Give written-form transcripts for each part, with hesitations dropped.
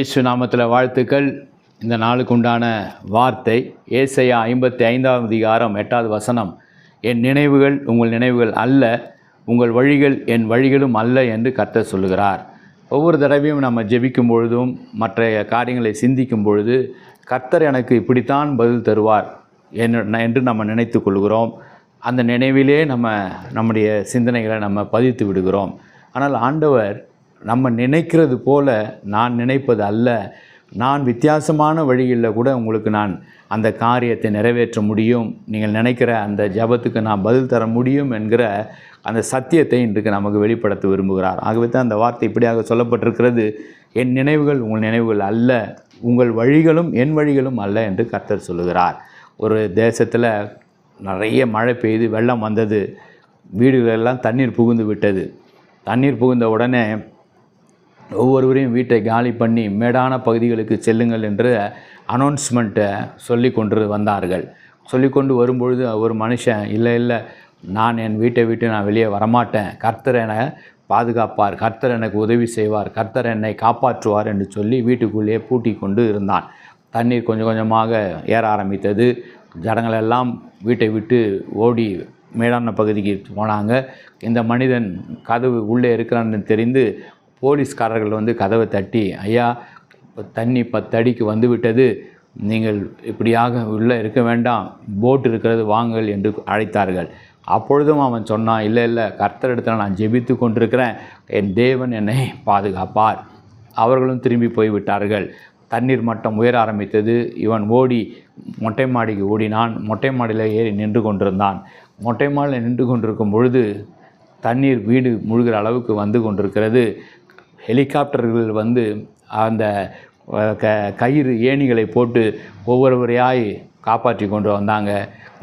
இயேசு நாமத்தில் வாழ்த்துக்கள். இந்த நாளுக்கு உண்டான வார்த்தை ஏசாயா 55ஆம் அதிகாரம் 8வது வசனம். என் நினைவுகள் உங்கள் நினைவுகள் அல்ல, உங்கள் வழிகள் என் வழிகளும் அல்ல என்று கர்த்தர் சொல்லுகிறார். ஒவ்வொரு தடவையும் நம்ம ஜெபிக்கும் பொழுதும் மற்ற காரியங்களை சிந்திக்கும் பொழுது கர்த்தர் எனக்கு இப்படித்தான் பதில் தருவார் என்று நம்ம நினைத்து கொள்கிறோம். அந்த நினைவிலே நம்முடைய சிந்தனைகளை நம்ம பதித்து விடுகிறோம். ஆனால் ஆண்டவர் நம்ம நினைக்கிறது போல நான் நினைப்பது அல்ல, நான் வித்தியாசமான வழிகளில் கூட உங்களுக்கு நான் அந்த காரியத்தை நிறைவேற்ற முடியும், நீங்கள் நினைக்கிற அந்த ஜபத்துக்கு நான் பதில் தர முடியும் என்கிற அந்த சத்தியத்தை இன்றைக்கு நமக்கு வெளிப்படுத்த விரும்புகிறார். ஆகவே தான் அந்த வார்த்தை இப்படியாக சொல்லப்பட்டிருக்கிறது, என் நினைவுகள் உங்கள் நினைவுகள் அல்ல, உங்கள் வழிகளும் என் வழிகளும் அல்ல என்று கர்த்தர் சொல்லுகிறார். ஒரு தேசத்தில் நிறைய மழை பெய்து வெள்ளம் வந்தது, வீடுகளெல்லாம் தண்ணீர் புகுந்து விட்டது. தண்ணீர் புகுந்த உடனே ஒவ்வொருவரையும் வீட்டை காலி பண்ணி மேடான பகுதிகளுக்கு செல்லுங்கள் என்று அனௌன்ஸ்மெண்ட்டை சொல்லி கொண்டு வந்தார்கள். சொல்லி கொண்டு வரும்பொழுது ஒரு மனுஷன், இல்லை நான் என் வீட்டை விட்டு நான் வெளியே வரமாட்டேன், கர்த்தர் என்னை பாதுகாப்பார், கர்த்தர் எனக்கு உதவி செய்வார், கர்த்தர் என்னை காப்பாற்றுவார் என்று சொல்லி வீட்டுக்குள்ளேயே பூட்டி கொண்டு இருந்தான். தண்ணீர் கொஞ்சம் கொஞ்சமாக ஏற ஆரம்பித்தது. ஜனங்களெல்லாம் வீட்டை விட்டு ஓடி மேடான பகுதிக்கு போனாங்க. இந்த மனிதன் கதவு உள்ளே இருக்கிறான்னு தெரிந்து போலீஸ்காரர்கள் கதவை தட்டி, ஐயா தண்ணி 10 அடிக்கு வந்துவிட்டது, நீங்கள் இப்படியாக உள்ளே இருக்க வேண்டாம், போட் இருக்கிறது வாங்கள் என்று அழைத்தார்கள். அப்பொழுதும் அவன் சொன்னான், இல்லை கர்த்தரிடத்தில் நான் ஜெபித்து கொண்டிருக்கிறேன், என் தேவன் என்னை பாதுகாப்பார். அவர்களும் திரும்பி போய்விட்டார்கள். தண்ணீர் மட்டம் உயர ஆரம்பித்தது. இவன் ஓடி மொட்டை மாடிக்கு ஓடினான். மொட்டை மாடியில் ஏறி நின்று கொண்டிருந்தான். மொட்டை மாடியில் நின்று கொண்டிருக்கும் பொழுது தண்ணீர் வீடு முழுகிற அளவுக்கு வந்து கொண்டிருக்கிறது. ஹெலிகாப்டர்கள் அந்த கயிறு ஏணிகளை போட்டு ஒவ்வொருவரையாய் காப்பாற்றி கொண்டு வந்தாங்க.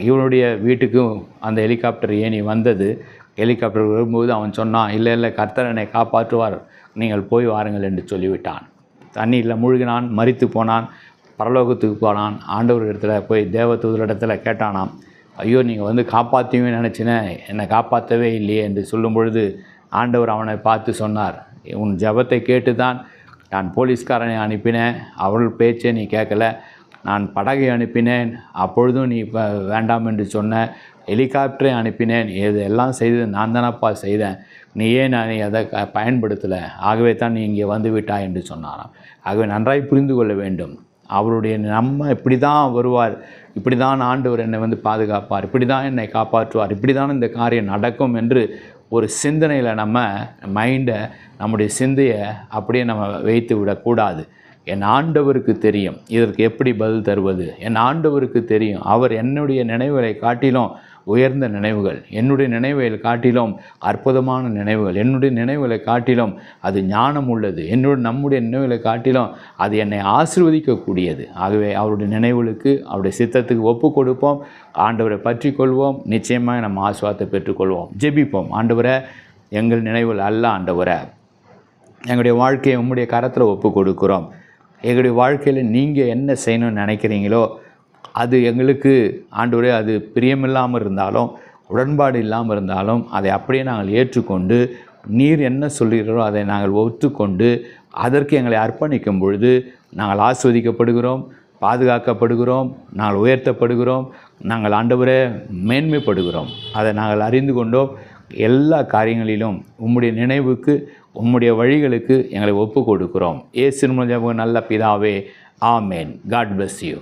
இவனுடைய வீட்டுக்கும் அந்த ஹெலிகாப்டர் ஏணி வந்தது. ஹெலிகாப்டர் வரும்போது அவன் சொன்னான், இல்லை கர்த்தர் என்னை காப்பாற்றுவார், நீங்கள் போய் வாருங்கள் என்று சொல்லிவிட்டான். தண்ணீரில் மூழ்கினான், மரித்து போனான், பரலோகத்துக்கு போனான். ஆண்டவர் இடத்துல போய் தேவதூதரிடத்தில் கேட்டானாம், ஐயோ நீங்கள் காப்பாற்றுவீங்கன்னு நினச்சினேன், என்னை காப்பாற்றவே இல்லையே என்று சொல்லும் பொழுது ஆண்டவர் அவனை பார்த்து சொன்னார், உன் ஜபத்தை கேட்டு தான் நான் போலீஸ்காரனை அனுப்பினேன், அவர்கள் பேச்சை நீ கேட்கல, நான் படகை அனுப்பினேன், அப்பொழுதும் நீ வேண்டாம் என்று சொன்ன, ஹெலிகாப்டரை அனுப்பினேன், இதெல்லாம் செய்தது நான் தானப்பா செய்தேன், நீ ஏன் நீ அதை பயன்படுத்தலை, ஆகவே தான் நீ இங்கே வந்து விட்டாய் என்று சொன்னாராம். ஆகவே நன்றாய் புரிந்து கொள்ள வேண்டும், அவருடைய நம்ம இப்படி தான் வருவார், இப்படி தான் ஆண்டவர் என்னை பாதுகாப்பார், இப்படி தான் என்னை காப்பாற்றுவார், இப்படி தான் இந்த காரியம் நடக்கும் என்று ஒரு சிந்தனையில் நம்ம மைண்டை, நம்முடைய சிந்தையை அப்படியே நம்ம வைத்து விடக்கூடாது. என் ஆண்டவருக்கு தெரியும் இதற்கு எப்படி பதில் தருவது, என் ஆண்டவருக்கு தெரியும், அவர் என்னுடைய நினைவுகளை காட்டிலும் உயர்ந்த நினைவுகள், என்னுடைய நினைவுகளை காட்டிலும் அற்புதமான நினைவுகள், என்னுடைய நினைவுகளை காட்டிலும் அது ஞானம் உள்ளது, நம்முடைய நினைவுகளை காட்டிலும் அது என்னை ஆசீர்வதிக்கக்கூடியது. ஆகவே அவருடைய நினைவுகளுக்கு, அவருடைய சித்தத்துக்கு ஒப்பு கொடுப்போம், ஆண்டவரை பற்றி கொள்வோம், நிச்சயமாக நம்ம ஆசீர்வாதத்தை பெற்றுக்கொள்வோம். ஜெபிப்போம். ஆண்டவரை, எங்கள் நினைவுகள் அல்ல ஆண்டவரை, எங்களுடைய வாழ்க்கையை உம்முடைய கரத்தில் ஒப்பு கொடுக்குறோம். எங்களுடைய வாழ்க்கையில் நீங்கள் என்ன செய்யணும்னு நினைக்கிறீங்களோ அது எங்களுக்கு ஆண்டவரே, அது பிரியமில்லாமல் இருந்தாலும் உடன்பாடு இல்லாமல் இருந்தாலும் அதை அப்படியே நாங்கள் ஏற்றுக்கொண்டு, நீர் என்ன சொல்கிறீரோ அதை நாங்கள் ஒத்துக்கொண்டு அதற்கு எங்களை அர்ப்பணிக்கும் பொழுது நாங்கள் ஆஸ்வதிக்கப்படுகிறோம், பாதுகாக்கப்படுகிறோம், நாங்கள் உயர்த்தப்படுகிறோம், நாங்கள் ஆண்டவரே மேன்மைப்படுகிறோம். அதை நாங்கள் அறிந்து கொண்டோம். எல்லா காரியங்களிலும் உம்முடைய நினைவுக்கு, உம்முடைய வழிகளுக்கு எங்களை ஒப்பு கொடுக்கிறோம். இயேசுவின் மூலமாக நல்ல பிதாவே, ஆமேன். God bless you.